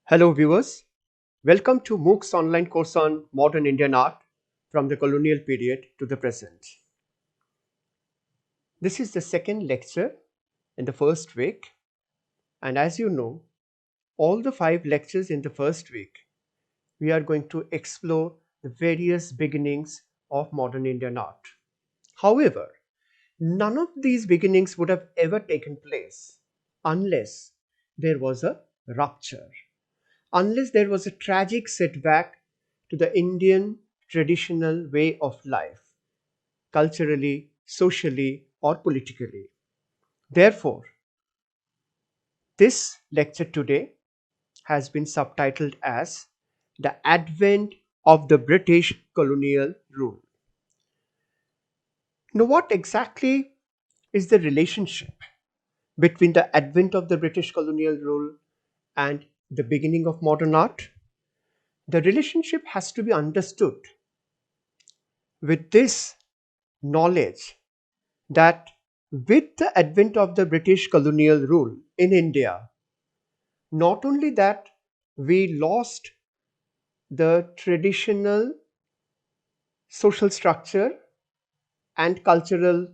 Hello viewers, welcome to MOOC's online course on modern Indian art from the colonial period to the present. This is the second lecture in the first week, and as you know, all the 5 lectures in the first week we are going to explore the various beginnings of modern Indian art. However, none of these beginnings would have ever taken place unless there was a rupture, unless there was a tragic setback to the Indian traditional way of life, culturally, socially, or politically. Therefore, this lecture today has been subtitled as The Advent of the British Colonial Rule. Now, what exactly is the relationship between the advent of the British colonial rule and the beginning of modern art? The relationship has to be understood with this knowledge that with the advent of the British colonial rule in India, not only that we lost the traditional social structure and cultural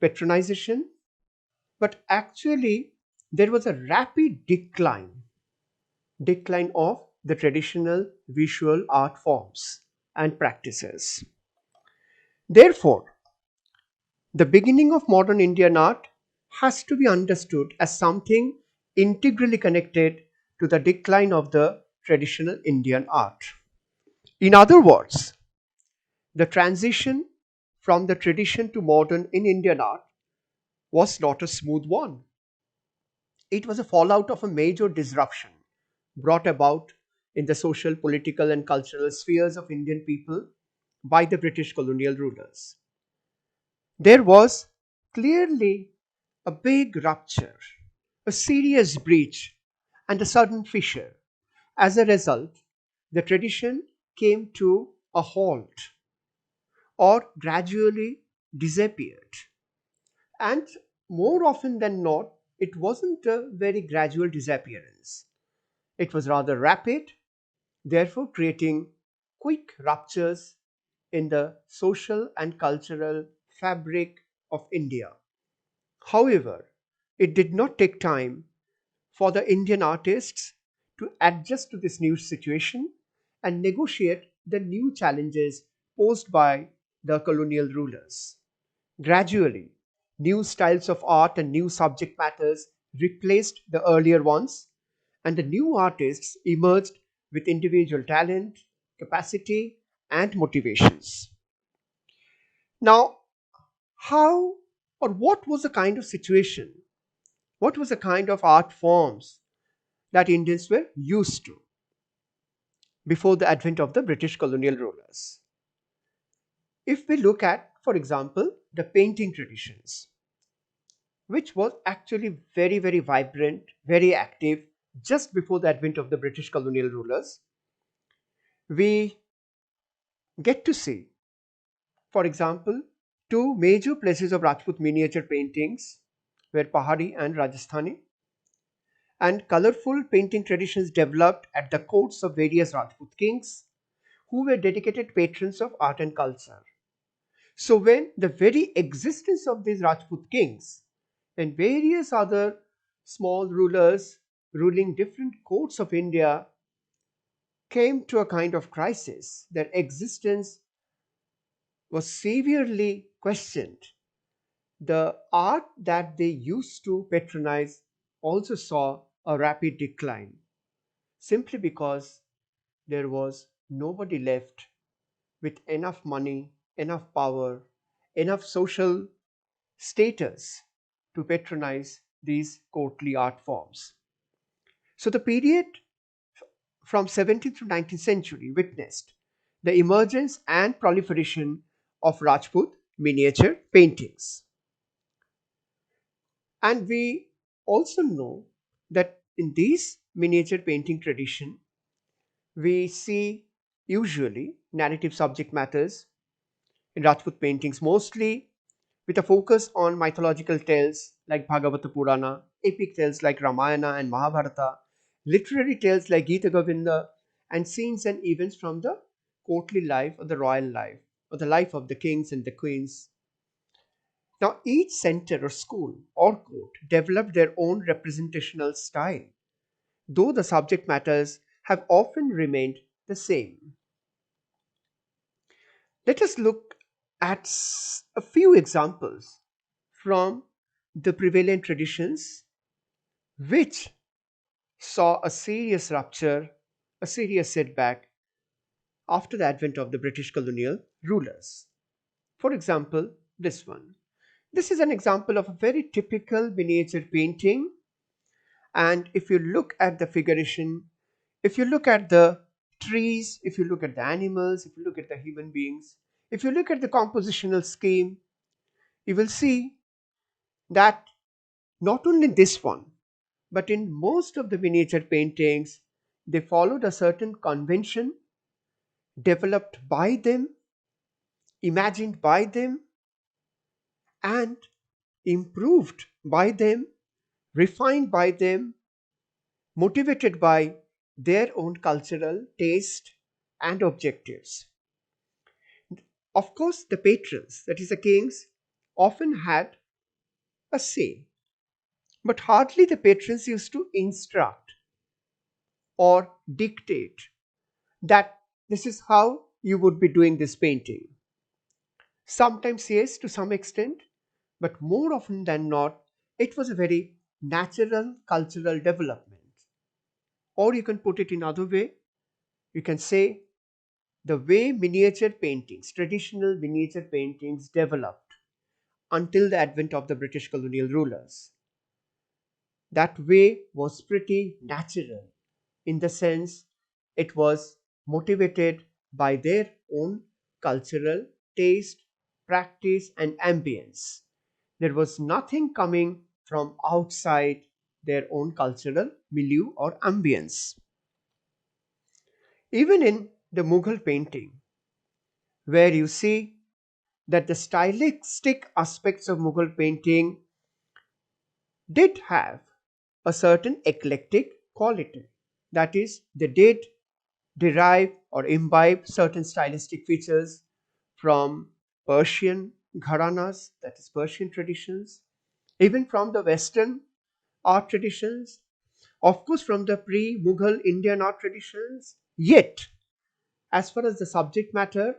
patronization, but actually there was a rapid decline of the traditional visual art forms and practices. Therefore, the beginning of modern Indian art has to be understood as something integrally connected to the decline of the traditional Indian art. In other words, the transition from the tradition to modern in Indian art was not a smooth one. It was a fallout of a major disruption brought about in the social, political, and cultural spheres of Indian people by the British colonial rulers. There was clearly a big rupture, a serious breach, and a sudden fissure. As a result, the tradition came to a halt or gradually disappeared. And more often than not, it wasn't a very gradual disappearance. It was rather rapid, therefore, creating quick ruptures in the social and cultural fabric of India. However, it did not take time for the Indian artists to adjust to this new situation and negotiate the new challenges posed by the colonial rulers. Gradually, new styles of art and new subject matters replaced the earlier ones, and the new artists emerged with individual talent, capacity, and motivations. Now, how or what was the kind of situation? What was the kind of art forms that Indians were used to before the advent of the British colonial rulers? If we look at, for example, the painting traditions, which was actually very, very vibrant, very active just before the advent of the British colonial rulers, we get to see, for example, two major places of Rajput miniature paintings were Pahari and Rajasthani, and colorful painting traditions developed at the courts of various Rajput kings who were dedicated patrons of art and culture. So, when the very existence of these Rajput kings and various other small rulers ruling different courts of India came to a kind of crisis, their existence was severely questioned. The art that they used to patronize also saw a rapid decline simply because there was nobody left with enough money, enough power, enough social status to patronize these courtly art forms. So the period from 17th to 19th century witnessed the emergence and proliferation of Rajput miniature paintings. And we also know that in these miniature painting tradition, we see usually narrative subject matters in Rajput paintings, mostly with a focus on mythological tales like Bhagavata Purana, epic tales like Ramayana and Mahabharata, literary tales like Gita Govinda, and scenes and events from the courtly life or the royal life or the life of the kings and the queens. Now, each center or school or court developed their own representational style, though the subject matters have often remained the same. Let us look at a few examples from the prevalent traditions which saw a serious rupture, a serious setback after the advent of the British colonial rulers. For example, this one. This is an example of a very typical miniature painting. And if you look at the figuration, if you look at the trees, if you look at the animals, if you look at the human beings, if you look at the compositional scheme, you will see that not only this one, but in most of the miniature paintings, they followed a certain convention developed by them, imagined by them, and improved by them, refined by them, motivated by their own cultural taste and objectives. Of course, the patrons, that is, the kings, often had a say, but hardly the patrons used to instruct or dictate that this is how you would be doing this painting. Sometimes, yes, to some extent, but more often than not, it was a very natural cultural development. Or you can put it in other way, you can say the way miniature paintings, traditional miniature paintings developed until the advent of the British colonial rulers. That way was pretty natural in the sense it was motivated by their own cultural taste, practice, and ambience. There was nothing coming from outside their own cultural milieu or ambience. Even in the Mughal painting, where you see that the stylistic aspects of Mughal painting did have a certain eclectic quality. That is, they did derive or imbibe certain stylistic features from Persian gharanas, that is, Persian traditions, even from the Western art traditions, of course, from the pre Mughal Indian art traditions. Yet, as far as the subject matter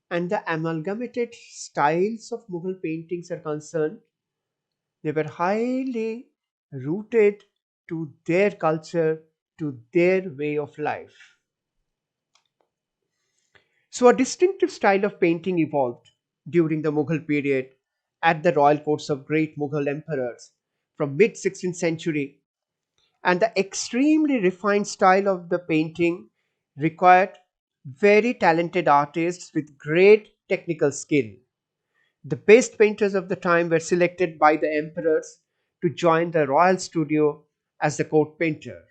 and the amalgamated styles of Mughal paintings are concerned, they were highly rooted to their culture, to their way of life. So, a distinctive style of painting evolved during the Mughal period at the royal courts of great Mughal emperors from mid 16th century, and the extremely refined style of the painting required very talented artists with great technical skill. The best painters of the time were selected by the emperors to join the royal studio as the court painter.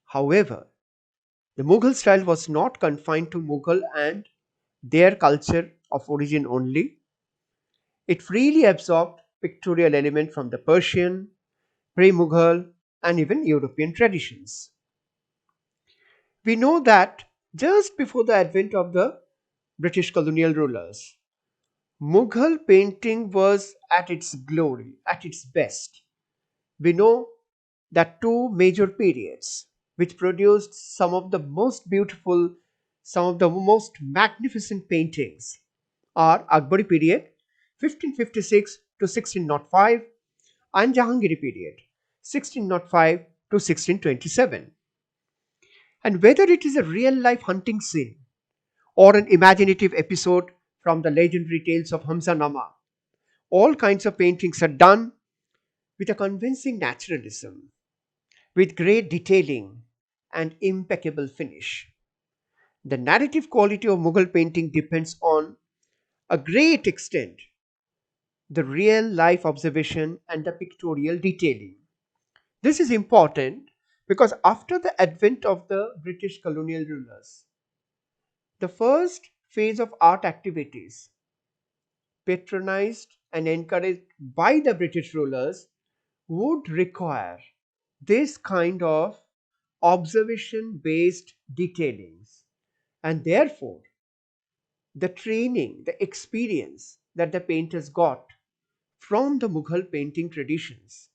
However, the Mughal style was not confined to Mughal and their culture of origin only. It freely absorbed pictorial elements from the Persian, pre Mughal, and even European traditions. We know that just before the advent of the British colonial rulers, Mughal painting was at its glory, at its best. We know that two major periods which produced some of the most beautiful, some of the most magnificent paintings are Akbari period 1556 to 1605 and Jahangiri period 1605 to 1627. And whether it is a real life hunting scene or an imaginative episode from the legendary tales of Hamza Nama, all kinds of paintings are done with a convincing naturalism, with great detailing and impeccable finish. The narrative quality of Mughal painting depends on a great extent the real life observation and the pictorial detailing. This is important because after the advent of the British colonial rulers, the first phase of art activities patronized and encouraged by the British rulers would require this kind of observation based detailings, and therefore the training, the experience that the painters got from the Mughal painting traditions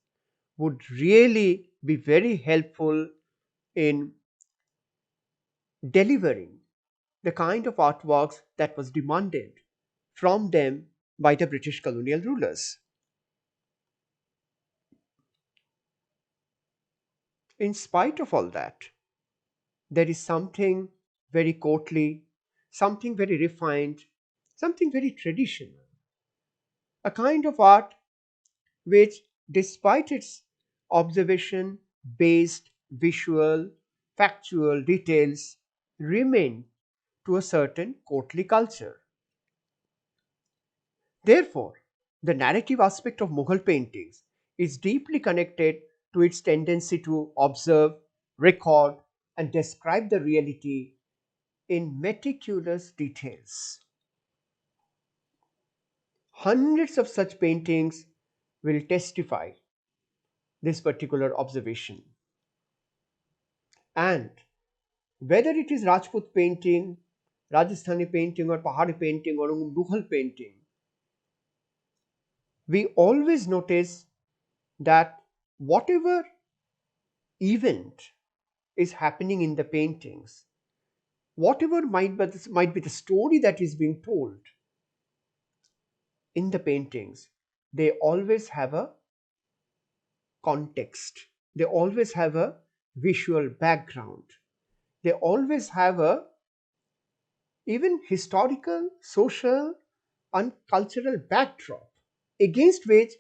would really be very helpful in delivering the kind of artworks that was demanded from them by the British colonial rulers. In spite of all that, there is something very courtly, something very refined, something very traditional, a kind of art which, despite its observation based visual, factual details, remain to a certain courtly culture. Therefore, the narrative aspect of Mughal paintings is deeply connected to its tendency to observe, record, and describe the reality in meticulous details. Hundreds of such paintings will testify this particular observation. And whether it is Rajput painting, Rajasthani painting, or Pahari painting, or Mughal painting, we always notice that whatever event is happening in the paintings, whatever might be the story that is being told in the paintings, they always have a context, they always have a visual background, they always have a even historical, social, and cultural backdrop against which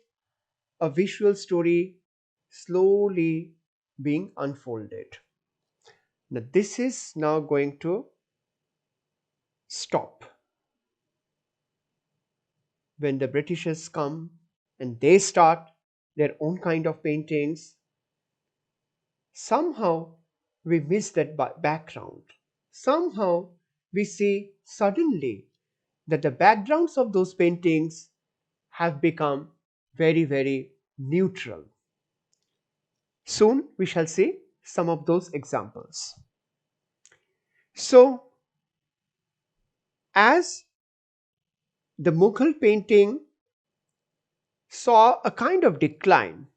a visual story slowly being unfolded. Now, this is now going to stop when the Britishers come and they start their own kind of paintings. Somehow we miss that background. Somehow we see suddenly that the backgrounds of those paintings have become very, very neutral. Soon we shall see some of those examples. So, as the Mughal painting saw a kind of decline,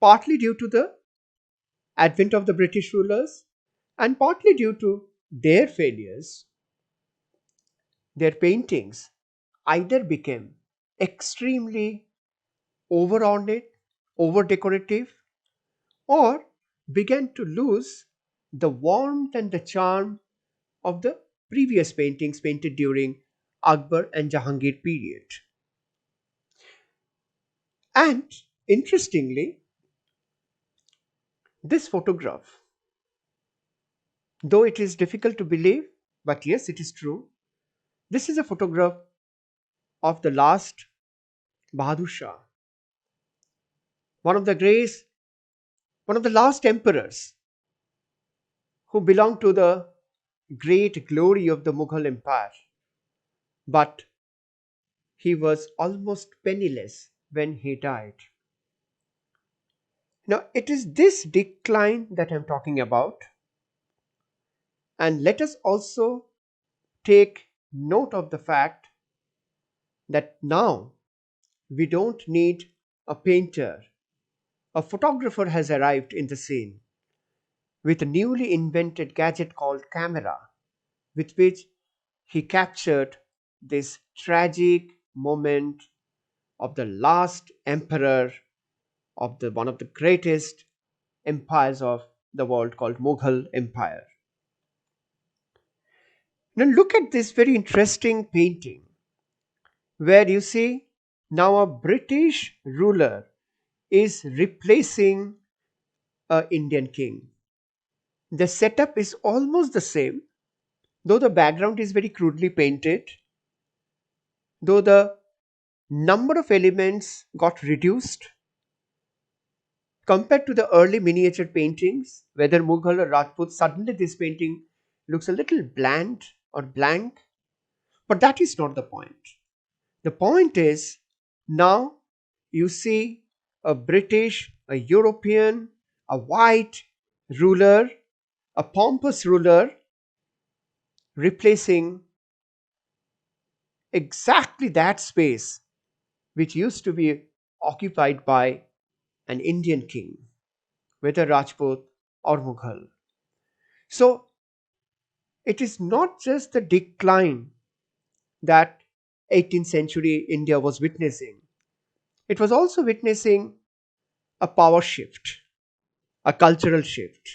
partly due to the advent of the British rulers and partly due to their failures, their paintings either became extremely over ornate, over decorative, or began to lose the warmth and the charm of the previous paintings painted during Akbar and Jahangir period. And interestingly, this photograph, though it is difficult to believe, but yes, it is true. This is a photograph of the last Bahadur Shah, one of the great, one of the last emperors who belonged to the great glory of the Mughal Empire. But he was almost penniless when he died. Now, it is this decline that I'm talking about. And let us also take note of the fact that now we don't need a painter. A photographer has arrived in the scene with a newly invented gadget called camera, with which he captured this tragic moment of the last emperor of the one of the greatest empires of the world called Mughal Empire. Now look at this very interesting painting where you see now a British ruler is replacing a Indian king. The setup is almost the same, though the background is very crudely painted, though the number of elements got reduced compared to the early miniature paintings, whether Mughal or Rajput. Suddenly this painting looks a little bland or blank, but that is not the point. The point is now you see a British, a European, a white, ruler, a pompous ruler, replacing exactly that space which used to be occupied by an Indian king, whether Rajput or Mughal. So it is not just the decline that 18th century India was witnessing, it was also witnessing a power shift, a cultural shift.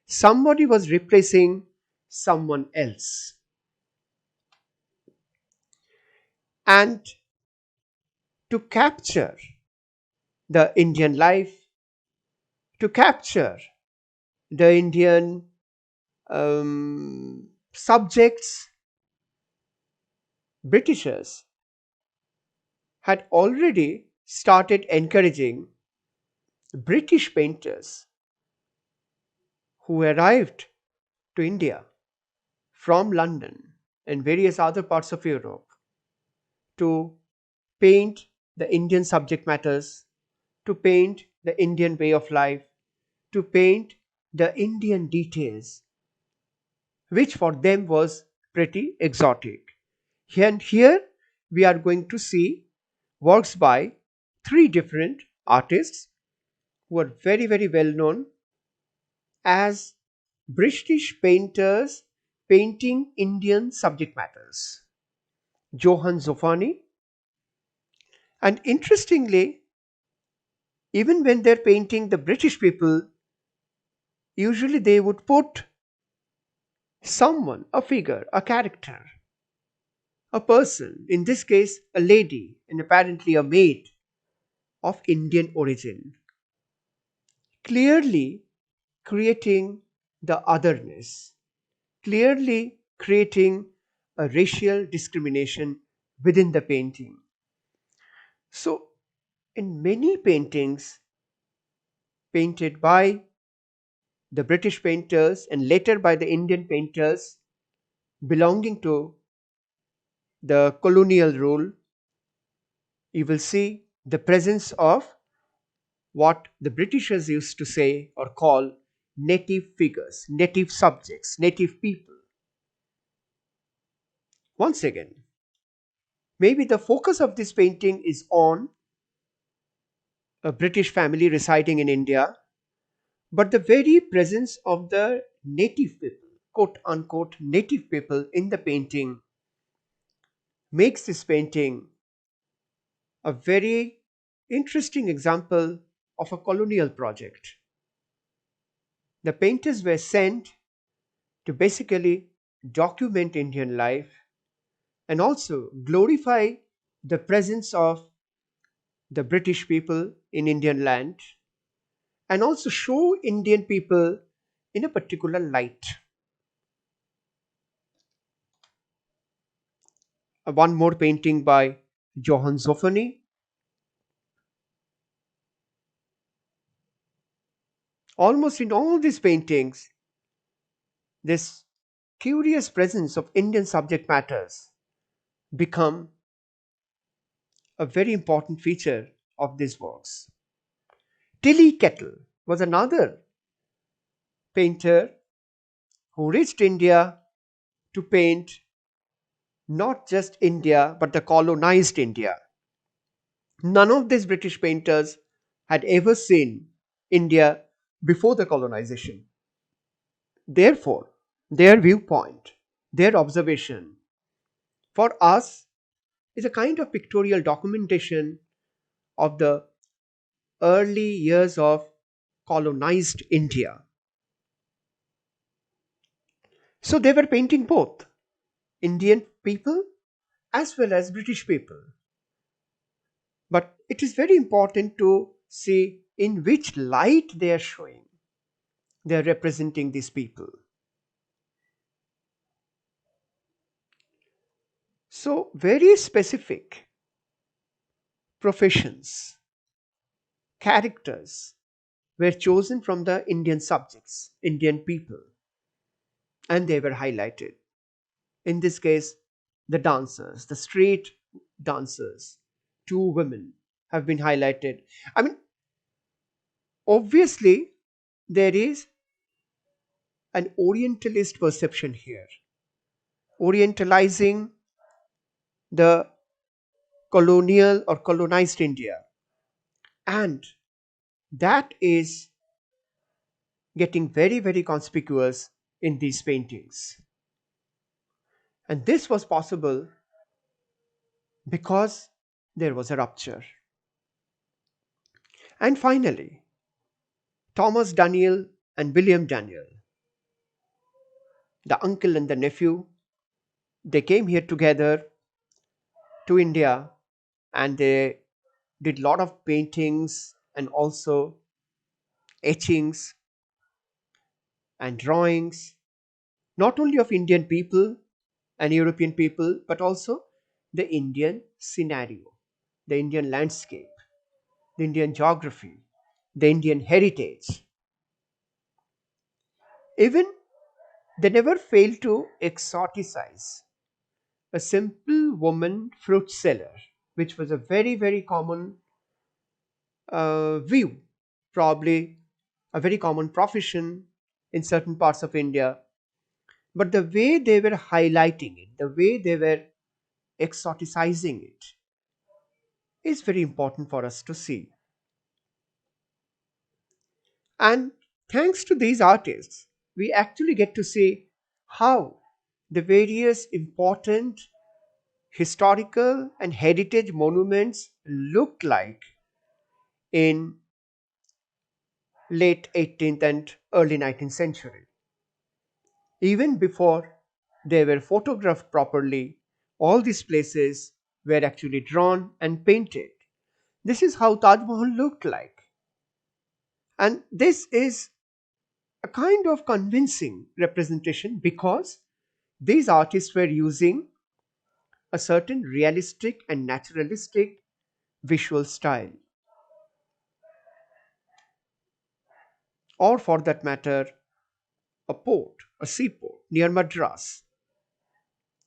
Somebody was replacing someone else. And to capture the Indian life, to capture the Indian subjects, Britishers had already started encouraging British painters who arrived to India from London and various other parts of Europe to paint the Indian subject matters, to paint the Indian way of life, to paint the Indian details, which for them was pretty exotic. And here we are going to see works by three different artists who are very, very well known as British painters painting Indian subject matters. Johann Zoffany, and interestingly, even when they're painting the British people, usually they would put someone, a figure, a character, a person, in this case, a lady, and apparently a maid of Indian origin, clearly creating the otherness, clearly creating a racial discrimination within the painting. So, in many paintings painted by the British painters and later by the Indian painters belonging to the colonial rule, you will see the presence of what the Britishers used to say or call native figures, native subjects, native people. Once again, maybe the focus of this painting is on a British family residing in India, but the very presence of the native people, quote unquote, native people in the painting makes this painting a very interesting example of a colonial project. The painters were sent to basically document Indian life and also glorify the presence of the British people in Indian land and also show Indian people in a particular light. One more painting by Johann Zoffany. Almost in all these paintings, this curious presence of Indian subject matters become a very important feature of these works. Tilly Kettle was another painter who reached India to paint not just India but the colonized India. None of these British painters had ever seen India before the colonization. Therefore, their viewpoint, their observation for us is a kind of pictorial documentation of the early years of colonized India. So they were painting both Indian people as well as British people. But it is very important to see in which light they are showing. They are representing these people. So, very specific professions, characters were chosen from the Indian subjects, Indian people, and they were highlighted. In this case, the dancers, the street dancers, two women have been highlighted. I mean, obviously, there is an Orientalist perception here, Orientalizing the colonial or colonized India. And that is getting very, very conspicuous in these paintings. And this was possible because there was a rupture. And finally, Thomas Daniel and William Daniel, the uncle and the nephew, they came here together to India and they did a lot of paintings and also etchings and drawings, not only of Indian people and European people, but also the Indian scenario, the Indian landscape, the Indian geography, the Indian heritage. Even they never failed to exoticize a simple woman fruit seller, which was a very, very common view, probably a very common profession in certain parts of India. But the way they were highlighting it, the way they were exoticizing it, is very important for us to see. And thanks to these artists, we actually get to see how the various important historical and heritage monuments looked like in late 18th and early 19th century. Even before they were photographed properly, all these places were actually drawn and painted. This is how Taj Mahal looked like. And this is a kind of convincing representation because these artists were using a certain realistic and naturalistic visual style, or for that matter, a port, a seaport near Madras,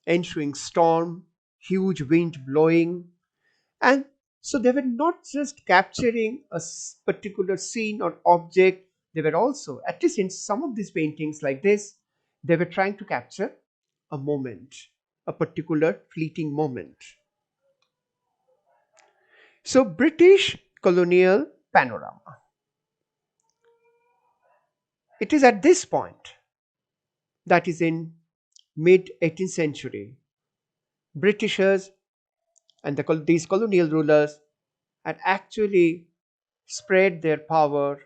ensuing storm, huge wind blowing, and so they were not just capturing a particular scene or object, they were also, at least in some of these paintings like this, they were trying to capture a moment, a particular fleeting moment. So, British colonial panorama. It is at this point, that is in mid 18th century, Britishers and these colonial rulers had actually spread their power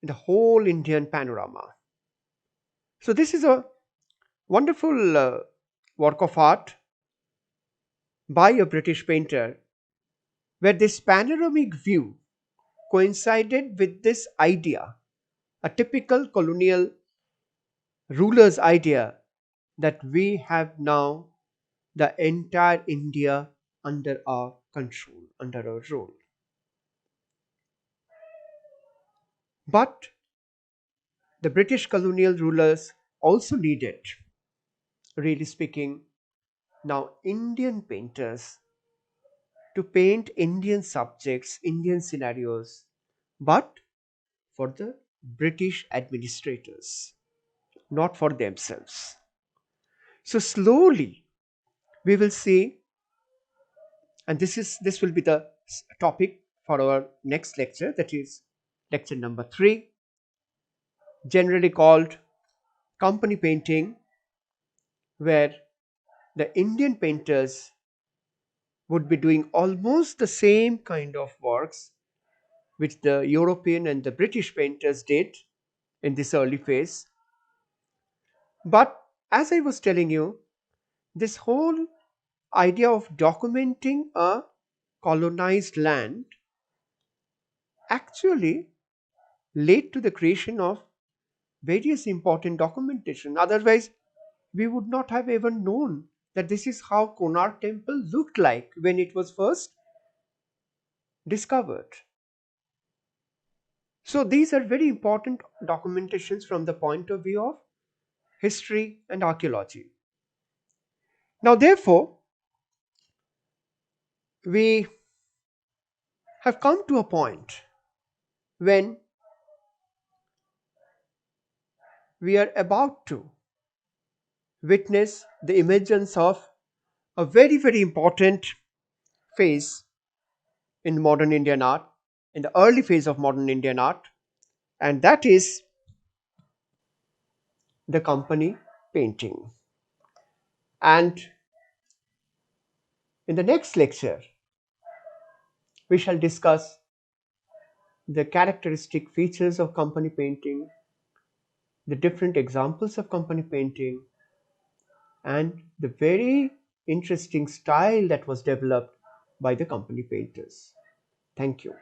in the whole Indian panorama. So, this is a wonderful work of art by a British painter where this panoramic view coincided with this idea, a typical colonial ruler's idea that we have now the entire India under our control, under our rule. But the British colonial rulers also needed, really speaking, now Indian painters to paint Indian subjects, Indian scenarios, but for the British administrators, not for themselves. So slowly we will see, and this will be the topic for our next lecture, that is lecture number 3, generally called company painting, where the Indian painters would be doing almost the same kind of works which the European and the British painters did in this early phase. But as I was telling you, this whole idea of documenting a colonized land actually led to the creation of various important documentation. Otherwise, we would not have ever known that this is how Konark temple looked like when it was first discovered. So these are very important documentations from the point of view of history and archaeology. Now, therefore, we have come to a point when we are about to witness the emergence of a very, very important phase in modern Indian art, in the early phase of modern Indian art, and that is the company painting. And in the next lecture, we shall discuss the characteristic features of company painting, the different examples of company painting, and the very interesting style that was developed by the company painters. Thank you.